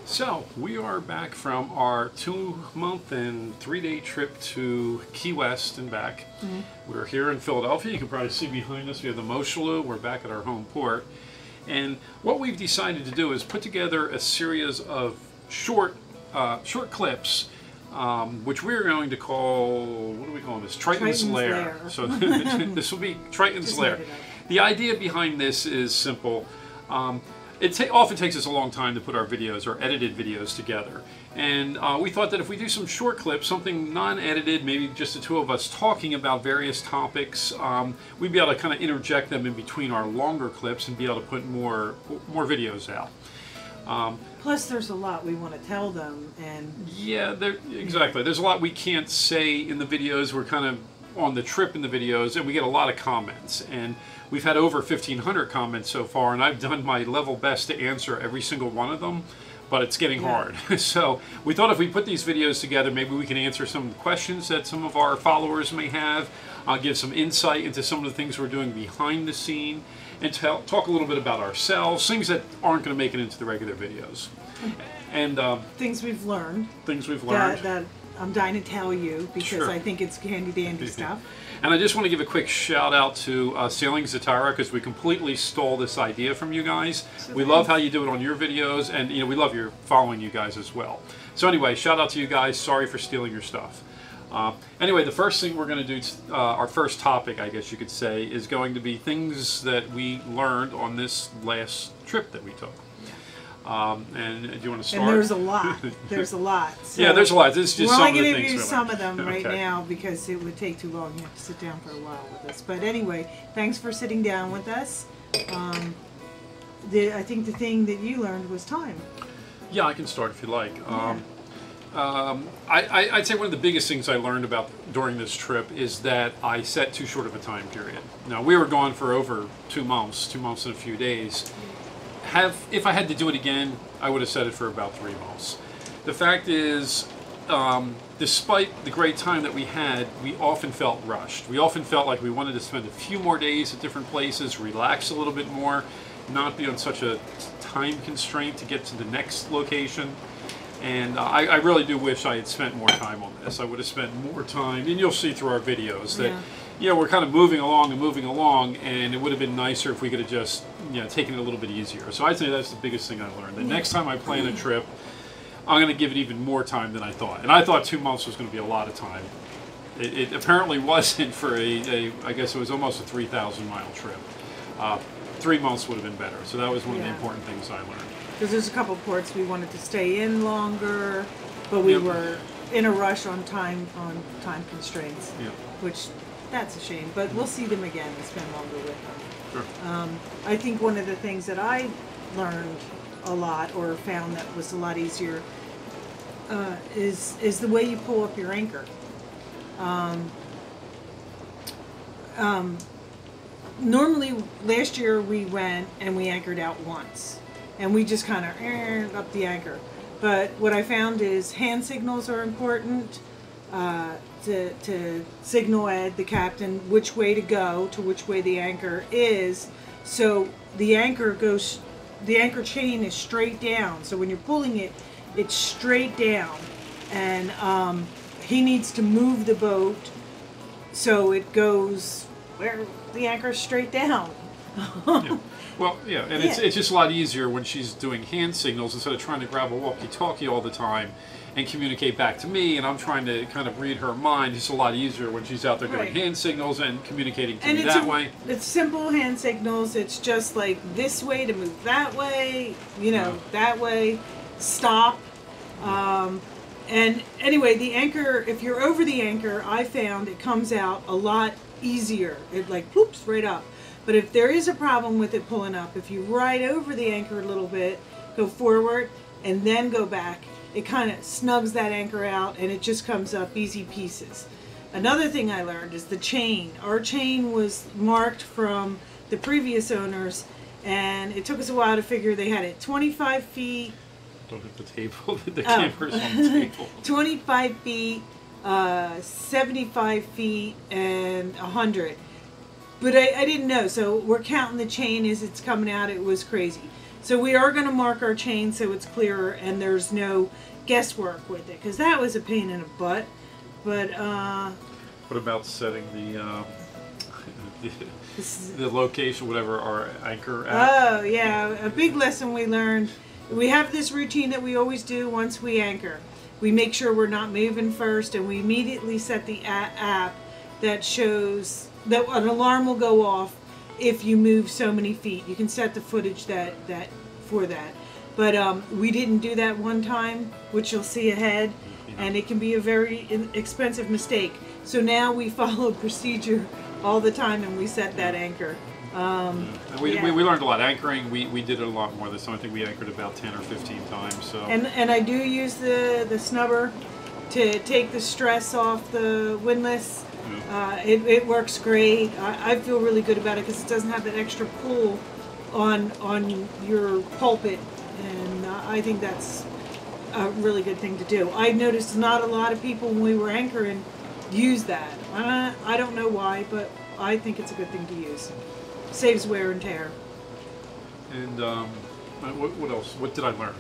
So, we are back from our 2-month and 3-day trip to Key West and back. We're here in Philadelphia. You can probably see behind us we have the Moshulu. We're back at our home port. And what we've decided to do is put together a series of short clips, which we're going to call, what do we call this? Triton's Lair. So this will be Triton's Lair. The idea behind this is simple. It often takes us a long time to put our videos or edited videos together. And we thought that if we do some short clips, something non-edited, maybe just the two of us talking about various topics, we'd be able to kind of interject them in between our longer clips and be able to put more videos out. Plus, there's a lot we want to tell them, and yeah, exactly. There's a lot we can't say in the videos. We're kind of on the trip in the videos, and we get a lot of comments. And we've had over 1,500 comments so far, and I've done my level best to answer every single one of them, but it's getting hard. So we thought if we put these videos together, maybe we can answer some questions that some of our followers may have, give some insight into some of the things we're doing behind the scene, and talk a little bit about ourselves, things that aren't going to make it into the regular videos. And things we've learned. Things we've learned. That I'm dying to tell you, because I think it's handy-dandy stuff. And I just want to give a quick shout out to Sailing Zatara, because we completely stole this idea from you guys. So we love how you do it on your videos, and we love following you guys as well. So anyway, shout out to you guys. Sorry for stealing your stuff. Anyway, the first thing we're going to do, our first topic, I guess you could say, is going to be things that we learned on this last trip that we took. And do you want to start? And there's a lot. There's a lot. So yeah, there's a lot. This is just we're some only of the going to things do some of them right now because it would take too long. You have to sit down for a while with us. But anyway, thanks for sitting down with us. I think the thing that you learned was time. Yeah, I can start if you like. I'd say one of the biggest things I learned about during this trip is that I set too short of a time period. Now, we were gone for over 2 months, 2 months and a few days. If I had to do it again, I would have set it for about 3 months. The fact is, despite the great time that we had, we often felt rushed. We often felt like we wanted to spend a few more days at different places, relax a little bit more, not be on such a time constraint to get to the next location. And I really do wish I had spent more time on this. I would have spent more time, and you'll see through our videos that we're kind of moving along, and it would have been nicer if we could have just taken it a little bit easier. So I'd say that's the biggest thing I learned. The next time I plan a trip, I'm going to give it even more time than I thought. And I thought 2 months was going to be a lot of time. It apparently wasn't for I guess it was almost a 3,000-mile trip. 3 months would have been better. So that was one of the important things I learned. Because there's a couple of ports we wanted to stay in longer, but we were in a rush on time constraints, which that's a shame. But we'll see them again and spend longer with them. Sure. I think one of the things that I learned a lot, or found that was a lot easier, is the way you pull up your anchor. Normally, last year we went and we anchored out once. And we just kind of up the anchor. But what I found is hand signals are important to signal Ed, the captain, which way to go, to which way the anchor is. So the anchor chain is straight down. So when you're pulling it, it's straight down. And he needs to move the boat so it goes where the anchor's straight down. Well, and it's just a lot easier when she's doing hand signals instead of trying to grab a walkie-talkie all the time and communicate back to me, and I'm trying to kind of read her mind. It's a lot easier when she's out there doing hand signals and communicating to me that way. It's simple hand signals. It's just like this way to move that way, that way, stop. And anyway, the anchor, if you're over the anchor, I found it comes out a lot easier. It like poops right up. But if there is a problem with it pulling up, if you ride over the anchor a little bit, go forward, and then go back, it kind of snugs that anchor out, and it just comes up easy pieces. Another thing I learned is the chain. Our chain was marked from the previous owners, and it took us a while to figure they had it 25 feet. Don't hit the table. The camera's on the table. 25 feet, 75 feet, and 100. But I didn't know, so we're counting the chain as it's coming out. It was crazy. So we are going to mark our chain so it's clearer and there's no guesswork with it, because that was a pain in the butt. But what about setting the the location, whatever, our anchor at? oh yeah, a big lesson we learned. We have this routine that we always do once we anchor. We make sure we're not moving first, and we immediately set the app that shows that an alarm will go off if you move so many feet. You can set the footage that for that. But we didn't do that one time, which you'll see ahead, and it can be a very expensive mistake. So now we follow procedure all the time, and we set that anchor. And we learned a lot. Anchoring, we did it a lot more this time. I think we anchored about 10 or 15 times. So. And I do use the snubber to take the stress off the windlass. It works great. I feel really good about it because it doesn't have that extra pull on your pulpit, and I think that's a really good thing to do. I noticed not a lot of people when we were anchoring use that. I don't know why, but I think it's a good thing to use. Saves wear and tear. And what else? What did I learn?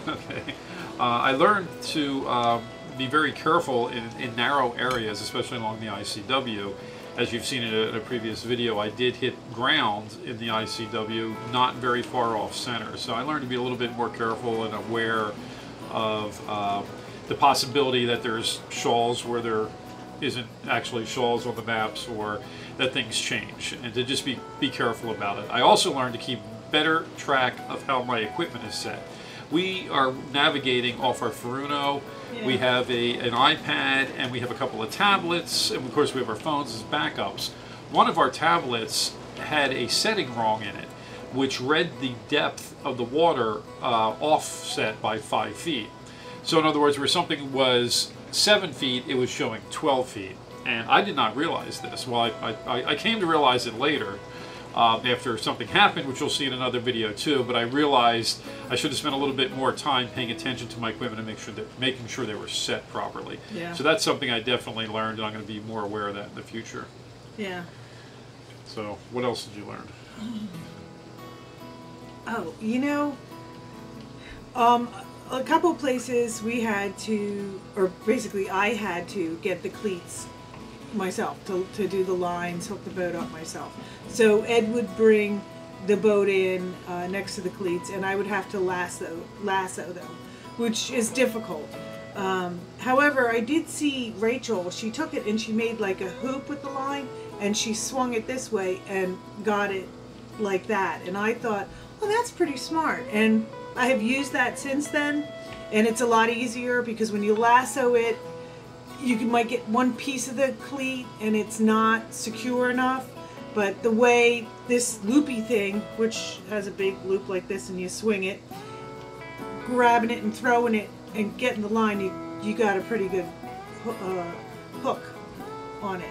Okay, I learned to be very careful in narrow areas, especially along the ICW. As you've seen in a previous video, I did hit ground in the ICW, not very far off center. So I learned to be a little bit more careful and aware of the possibility that there's shoals where there isn't actually shoals on the maps, or that things change, and to just be careful about it. I also learned to keep better track of how my equipment is set. We are navigating off our Furuno. Yeah. We have an iPad, and we have a couple of tablets, and of course we have our phones as backups. One of our tablets had a setting wrong in it, which read the depth of the water offset by 5 feet. So in other words, where something was 7 feet, it was showing 12 feet. And I did not realize this. Well, I came to realize it later after something happened, which you'll see in another video too, but I realized I should have spent a little bit more time paying attention to my equipment and making sure they were set properly. Yeah. So that's something I definitely learned, and I'm going to be more aware of that in the future. Yeah. So what else did you learn? Oh, you know, a couple places we had to, or basically I had to get the cleats myself to do the lines, hook the boat up myself. So Ed would bring the boat in next to the cleats, and I would have to lasso them, which is difficult. However, I did see Rachel. She took it and she made like a hoop with the line, and she swung it this way and got it like that. And I thought, well, that's pretty smart. And I have used that since then, and it's a lot easier because when you lasso it, you might get one piece of the cleat and it's not secure enough. But the way this loopy thing, which has a big loop like this, and you swing it, grabbing it and throwing it and getting the line, you got a pretty good hook on it.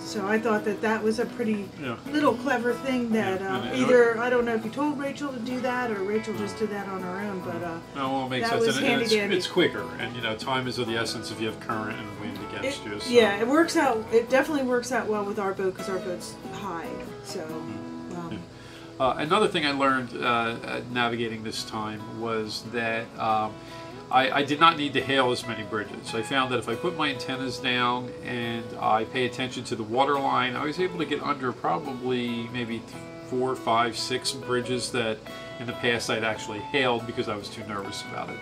So I thought that was a pretty little clever thing that either, I don't know if you told Rachel to do that or Rachel just did that on her own, but no, well, it makes that sense. was handy dandy. It's quicker, and you know, time is of the essence if you have current and wind against you. So. Yeah, it works out. It definitely works out well with our boat because our boat's high. So. Another thing I learned navigating this time was that I did not need to hail as many bridges. I found that if I put my antennas down and I pay attention to the water line, I was able to get under probably maybe 4, 5, 6 bridges that in the past I'd actually hailed because I was too nervous about it.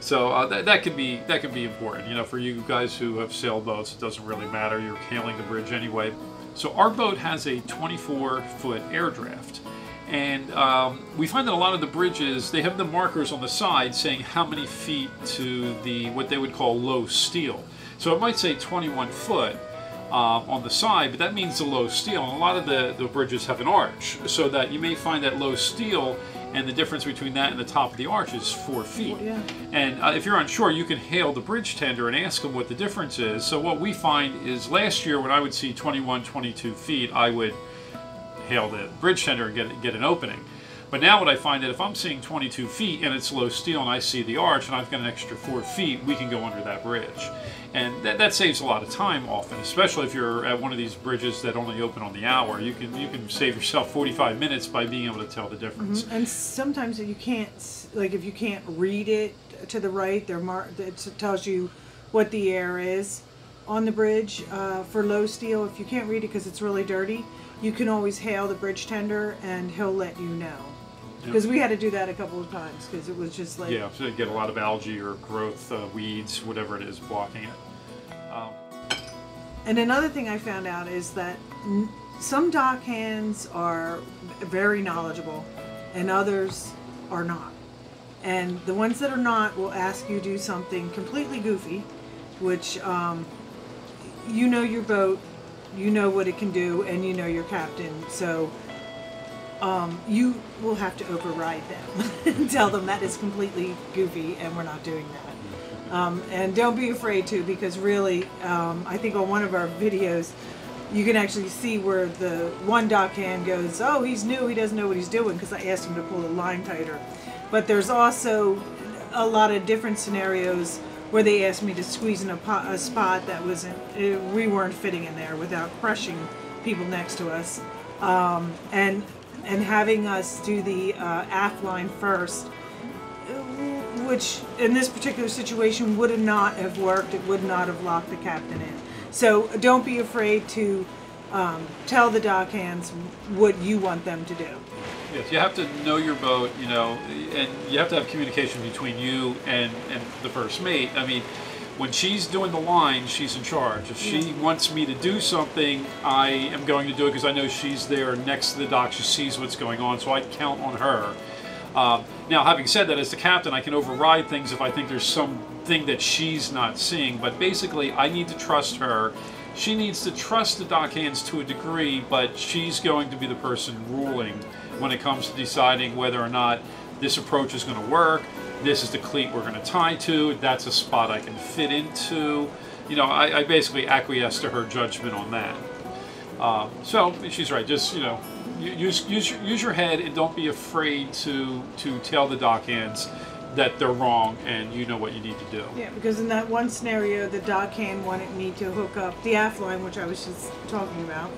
So that can be important. You know, for you guys who have sailboats, it doesn't really matter. You're hailing the bridge anyway. So our boat has a 24-foot air draft. And we find that a lot of the bridges, they have the markers on the side saying how many feet to the what they would call low steel. So it might say 21 foot on the side, but that means the low steel. And a lot of the bridges have an arch, so that you may find that low steel, and the difference between that and the top of the arch is 4 feet. Yeah. And if you're unsure, you can hail the bridge tender and ask them what the difference is. So what we find is last year when I would see 21, 22 feet, I would hail the bridge tender and get an opening. But now what I find that if I'm seeing 22 feet and it's low steel and I see the arch and I've got an extra 4 feet, we can go under that bridge. And that saves a lot of time often, especially if you're at one of these bridges that only open on the hour. You can save yourself 45 minutes by being able to tell the difference. And sometimes you can't, like if you can't read it to the right, it tells you what the air is on the bridge for low steel. If you can't read it because it's really dirty, you can always hail the bridge tender and he'll let you know. Because we had to do that a couple of times because it was just like... Yeah, so you get a lot of algae or growth, weeds, whatever it is blocking it. And another thing I found out is that some dock hands are very knowledgeable and others are not. And the ones that are not will ask you to do something completely goofy, which you know your boat, you know what it can do, and you know your captain. So you will have to override them and tell them that is completely goofy and we're not doing that. And don't be afraid to, because really, I think on one of our videos, you can actually see where the one dockhand goes, oh, he's new, he doesn't know what he's doing, because I asked him to pull the line tighter. But there's also a lot of different scenarios where they asked me to squeeze in a spot that we weren't fitting in there without crushing people next to us. And having us do the aft line first, which in this particular situation would not have worked. It would not have locked the captain in. So don't be afraid to tell the dockhands what you want them to do. Yes, you have to know your boat, you know, and you have to have communication between you and the first mate. I mean, when she's doing the line, she's in charge. If she wants me to do something, I am going to do it because I know she's there next to the dock. She sees what's going on, so I count on her. Now, having said that, as the captain, I can override things if I think there's something that she's not seeing. But basically, I need to trust her. She needs to trust the dockhands to a degree, but she's going to be the person ruling when it comes to deciding whether or not this approach is going to work. This is the cleat we're going to tie to. That's a spot I can fit into. You know, I basically acquiesce to her judgment on that. So she's right. Just, you know, use your head and don't be afraid to tell the dockhands that they're wrong and you know what you need to do. Yeah, because in that one scenario, the dockhand wanted me to hook up the aft line, which I was just talking about,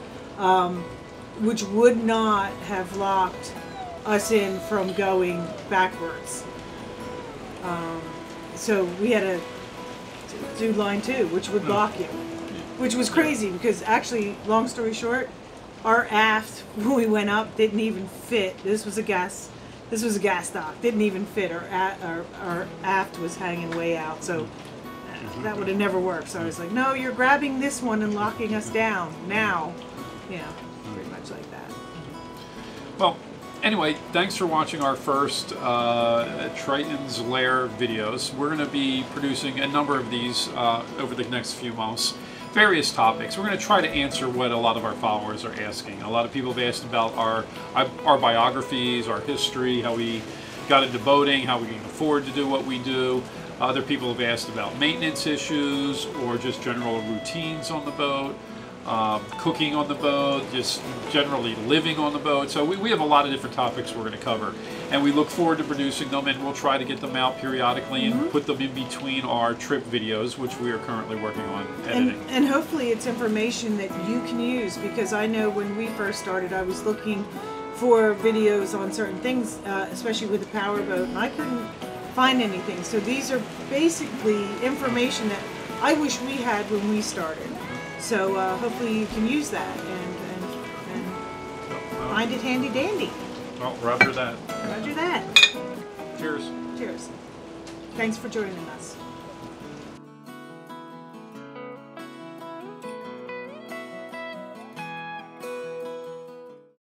which would not have locked us in from going backwards. So we had to do line 2, which would lock you, which was crazy because actually, long story short, our aft when we went up didn't even fit. This was a gas dock. Didn't even fit. Our aft was hanging way out, so that would have never worked. So I was like, no, you're grabbing this one and locking us down now. You know, pretty much like that. Well, anyway, thanks for watching our first Triton's Lair videos. We're going to be producing a number of these over the next few months. Various topics. We're going to try to answer what a lot of our followers are asking. A lot of people have asked about our biographies, our history, how we got into boating, how we can afford to do what we do. Other people have asked about maintenance issues or just general routines on the boat, cooking on the boat, just generally living on the boat. So we have a lot of different topics we're going to cover. And we look forward to producing them, and we'll try to get them out periodically and put them in between our trip videos, which we are currently working on editing. And hopefully it's information that you can use, because I know when we first started, I was looking for videos on certain things, especially with the powerboat, and I couldn't find anything. So these are basically information that I wish we had when we started. So hopefully you can use that and find it handy dandy. Well, roger that. Roger that. Cheers. Cheers. Thanks for joining us.